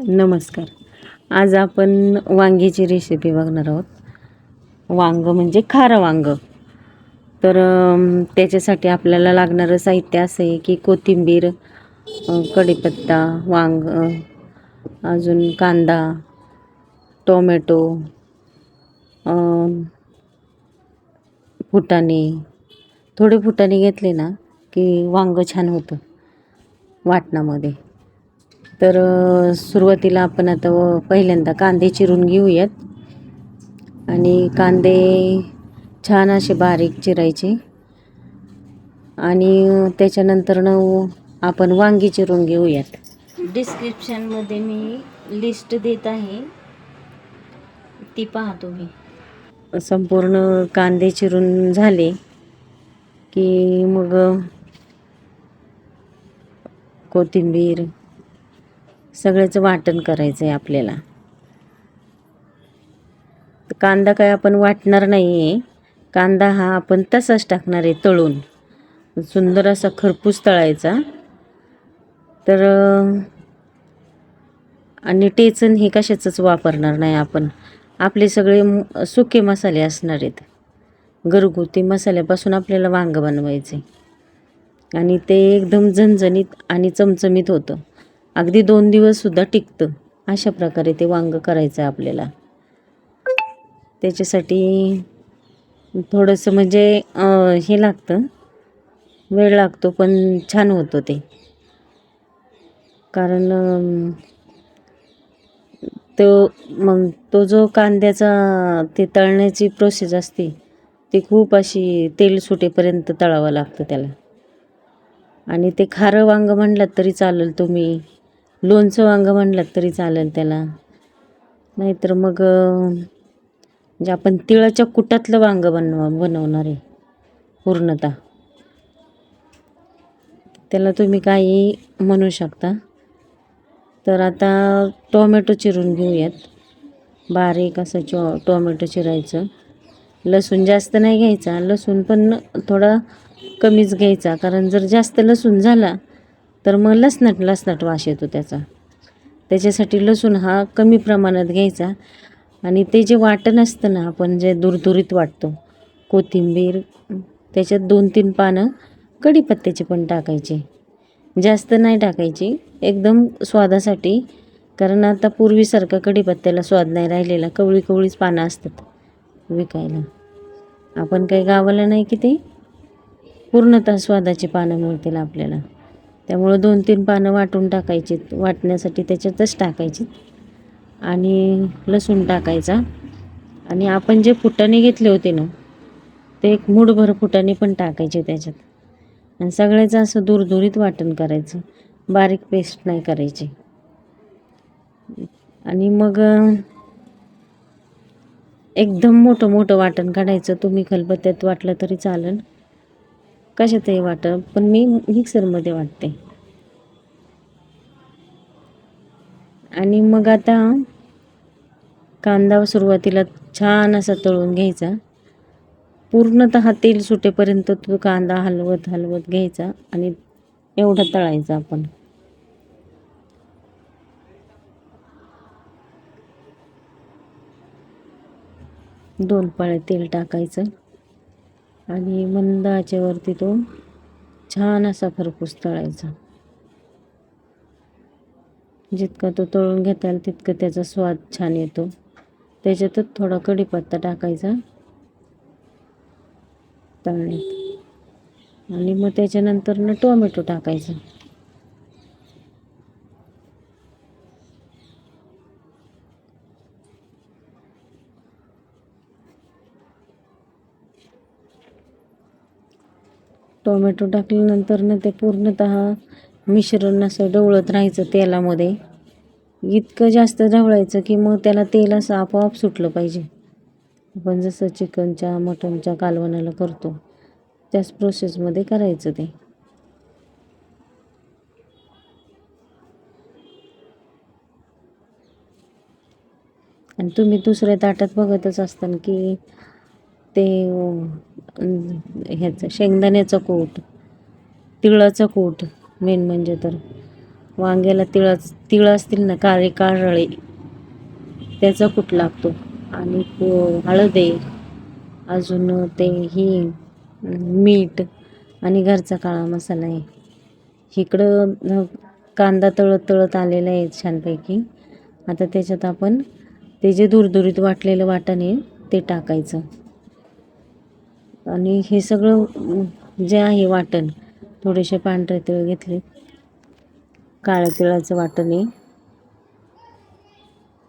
नमस्कार. आज आपण वांग्याची रेसिपी बघणार आहोत. वांगं म्हणजे खारं वांगं. तर त्याच्यासाठी आपल्याला लागणारं साहित्य असं आहे की कोथिंबीर, कढीपत्ता, अजून कांदा, टोमॅटो, फुटाणे. थोडे फुटाणे घेतले ना की वांगं छान होतं वाटणामध्ये. तर सुरुवातीला आपण आता पहिल्यांदा कांदे चिरून घेऊयात. आणि कांदे छान असे बारीक चिरायचे. आणि त्याच्यानंतर आपण वांगी चिरून घेऊयात. डिस्क्रिप्शनमध्ये मी लिस्ट देत आहे, ती पहा तुम्ही. संपूर्ण कांदे चिरून झाले की मग कोथिंबीर सगळ्याचं वाटण करायचं आहे आपल्याला. कांदा काय आपण वाटणार नाही आहे. कांदा हा आपण तसाच टाकणार आहे तळून. सुंदर असा खरपूस तळायचा. तर आणि टेचन हे कशाचंच वापरणार नाही आपण. आपले सगळे सुके मसाले असणार आहेत. घरगुती मसाल्यापासून आपल्याला वांगं बनवायचे आणि ते एकदम झणझणीत आणि चमचमीत होतं. अगदी 2 दिवससुद्धा टिकतं. अशा प्रकारे ते वांगं करायचं आहे आपल्याला. त्याच्यासाठी थोडंसं म्हणजे हे लागतं, वेळ लागतो, पण छान होतं ते. कारण तो जो कांद्याचा ते तळण्याची प्रोसेस असते ती खूप अशी तेल सुटेपर्यंत तळावं लागतं त्याला. आणि ते खारं वांगं म्हणलात तरी चालेल, तुम्ही लोणचं वांगं म्हणलात तरी चालेल त्याला. नाहीतर मग म्हणजे आपण तिळाच्या कुटातलं वांगं बनवणार आहे पूर्णतः. त्याला तुम्ही काही म्हणू शकता. तर आता टोमॅटो चिरून घेऊयात. बारीक असं टोमॅटो चिरायचं. लसूण जास्त नाही घ्यायचा, लसूण पण थोडा कमीच घ्यायचा. कारण जर जास्त लसूण झाला तर मग लसणट वास येतो त्याचा. त्याच्यासाठी लसूण हा कमी प्रमाणात घ्यायचा. आणि ते जे वाटण असतं ना, आपण जे दुरदुरीत वाटतो, कोथिंबीर, त्याच्यात 2-3 पानं कढीपत्त्याची पण टाकायची. जास्त नाही टाकायची, एकदम स्वादासाठी. कारण आता पूर्वीसारखा कढीपत्त्याला स्वाद नाही राहिलेला. कवळी कवळीच पानं असतात विकायला. आपण काही गावाला नाही की ते पूर्णतः स्वादाची पानं मिळतील आपल्याला. त्यामुळं 2-3 पानं वाटून टाकायची, वाटण्यासाठी त्याच्यातच टाकायची. आणि लसूण टाकायचा. आणि आपण जे फुटाणे घेतले होते ना, ते एक मूठभर फुटाणे पण टाकायचे त्याच्यात. आणि सगळ्याचं असं दुरदुरीत वाटण करायचं, बारीक पेस्ट नाही करायची. आणि मग एकदम मोठं मोठं वाटण काढायचं. तुम्ही खलबत्त्यात वाटलं तरी चालेल, कशातही वाटं, पण मी मिक्सरमध्ये वाटते. आणि मग आता कांदा सुरुवातीला छान असा तळून घ्यायचा. पूर्णतः तेल सुटेपर्यंत तो कांदा हलवत हलवत घ्यायचा आणि एवढा तळायचा आपण. दोन पळे तेल टाकायचं आणि मंद आचेवरती तो छान असा खरपूस तळायचा. जितका तो तळून घेता येईल तितकं त्याचा स्वाद छान येतो. त्याच्यातच थोडा कढीपत्ता टाकायचा तळण्यात. आणि मग त्याच्यानंतर टोमॅटो टाकायचा. टोमॅटो टाकल्यानंतर ते पूर्णतः मिश्रण असं ढवळत राहायचं तेलामध्ये. इतकं जास्त ढवळायचं की मग त्याला तेल असं आपोआप सुटलं पाहिजे. आपण जसं चिकनच्या मटनच्या कालवणाला करतो त्याच प्रोसेसमध्ये करायचं ते. आणि तुम्ही दुसऱ्या ताटात बघतच असताल की ते ह्याचं शेंगदाण्याचं कूट, तिळाचं कूट, मेन म्हणजे तर वांग्याला तिळ असतील ना, काळळे, त्याचा कूट लागतो. आणि हळद आहे, अजून ते मीठ आणि घरचा काळा मसाला आहे. इकडं कांदा तळत आलेला आहे छानपैकी. आता त्याच्यात आपण ते जे दुरदुरीत वाटलेलं वाटण आहे ते टाकायचं. आणि हे सगळं जे आहे वाटण, थोडेसे पांढरे तीळ घेतले, काळ्या तिळाचं वाटण आहे,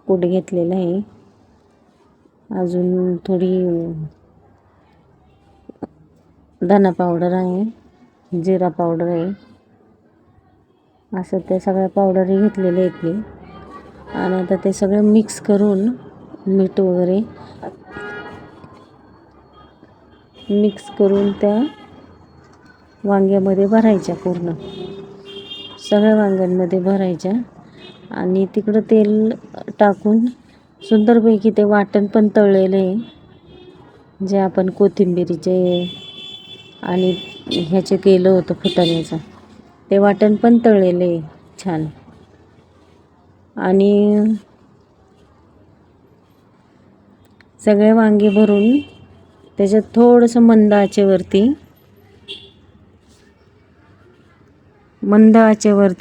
कूट घेतलेलं आहे, अजून थोडी धना पावडर आहे, जिरा पावडर आहे, असं त्या सगळ्या पावडरी घेतलेल्या आहेत मी. आणि आता ते सगळं मिक्स करून मीठ वगैरे मिक्स करून त्या वांग्यामध्ये भरायच्या, पूर्ण सगळ्या वांग्यांमध्ये भरायच्या. आणि तिकडं तेल टाकून सुंदरपैकी ते वाटण पण तळलेलं आहे, जे आपण कोथिंबिरीचे आणि ह्याचे केलं होतं फुटाण्याचं, ते वाटण पण तळलेलं आहे छान. आणि सगळे वांगे भरून त्याच्यात थोडंसं मंद आचेवरती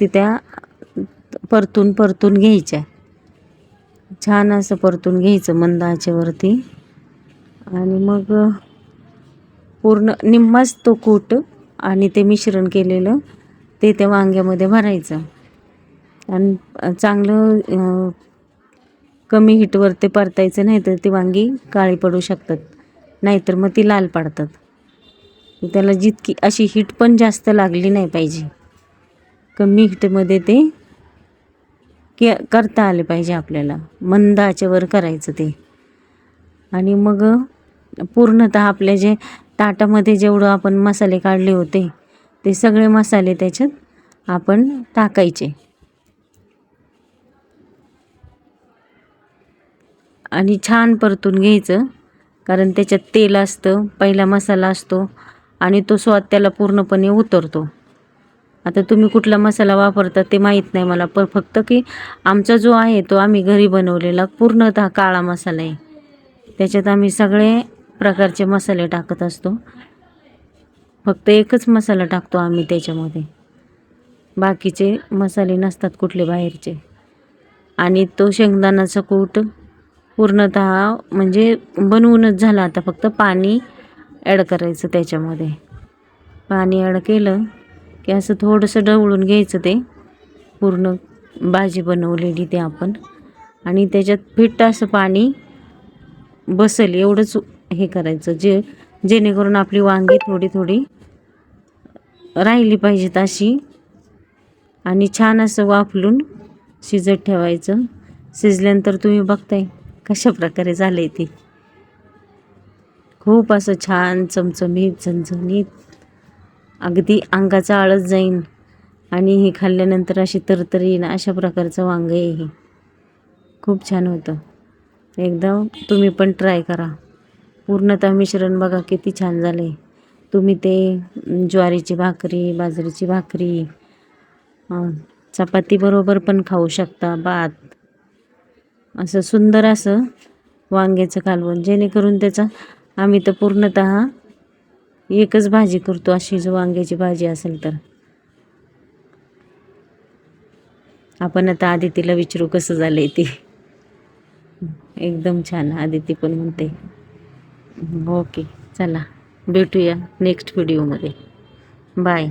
त्या परतून घ्यायच्या. छान असं परतून घ्यायचं मंद आचेवरती. आणि मग पूर्ण निम्माच तो कूट आणि ते मिश्रण केलेलं ते त्या वांग्यामध्ये भरायचं. आणि चांगलं कमी हीटवर ते परतायचं, नाही तर ती वांगी काळी पडू शकतात, नाहीतर मग ती लाल पडतात. त्याला जितकी अशी हीट पण जास्त लागली नाही पाहिजे, कमी हीटमध्ये ते करता आले पाहिजे आपल्याला, मंद आचेवर करायचं ते. आणि मग पूर्णतः आपल्या जे ताटामध्ये जेवढं आपण मसाले काढले होते ते सगळे मसाले त्याच्यात आपण टाकायचे. आणि छान परतून घ्यायचं, कारण त्याच्यात तेल असतं, पहिला मसाला असतो आणि तो स्वाद त्याला पूर्णपणे उतरतो. आता तुम्ही कुठला मसाला वापरता ते माहीत नाही मला, पण फक्त की आमचा जो आहे तो आम्ही घरी बनवलेला पूर्णतः काळा मसाला आहे. त्याच्यात आम्ही सगळे प्रकारचे मसाले टाकत असतो, फक्त एकच मसाला टाकतो आम्ही त्याच्यामध्ये, बाकीचे मसाले नसतात कुठले बाहेरचे. आणि तो शेंगदाण्याचा कूट पूर्णतः म्हणजे बनवूनच झाला, आता फक्त पाणी ॲड करायचं त्याच्यामध्ये. पाणी ॲड केलं की असं थोडंसं ढवळून घ्यायचं ते पूर्ण भाजी बनवलेली ते आपण. आणि त्याच्यात फिट्ट असं पाणी बसेल एवढंच हे करायचं, जेणेकरून आपली वांगी थोडी राहिली पाहिजेत अशी. आणि छान असं वाफलून शिजत ठेवायचं. शिजल्यानंतर तुम्ही बघताय कशा प्रकारे झालंय ते, खूप असं छान चमचमीत झणझणीत, अगदी अंगाचा आळस जाईन. आणि हे खाल्ल्यानंतर अशी तरतरी येईन, अशा प्रकारचं वांगं आहे हे. खूप छान होतं, एकदा तुम्ही पण ट्राय करा. पूर्णतः मिश्रण बघा किती छान झालं आहे. तुम्ही ते ज्वारीची भाकरी, बाजरीची भाकरी, चपाती बरोबर पण खाऊ शकता, भात, असं सुंदर असं वांग्याचं कालवण. जेणेकरून त्याचा आम्ही तर पूर्णतः एकच भाजी करतो, अशी जो वांग्याची भाजी असेल तर. आपण आता आदितीला विचारू कसं झालंय ते. एकदम छान, आदिती पण म्हणते. ओके, चला भेटूया नेक्स्ट व्हिडिओमध्ये. बाय.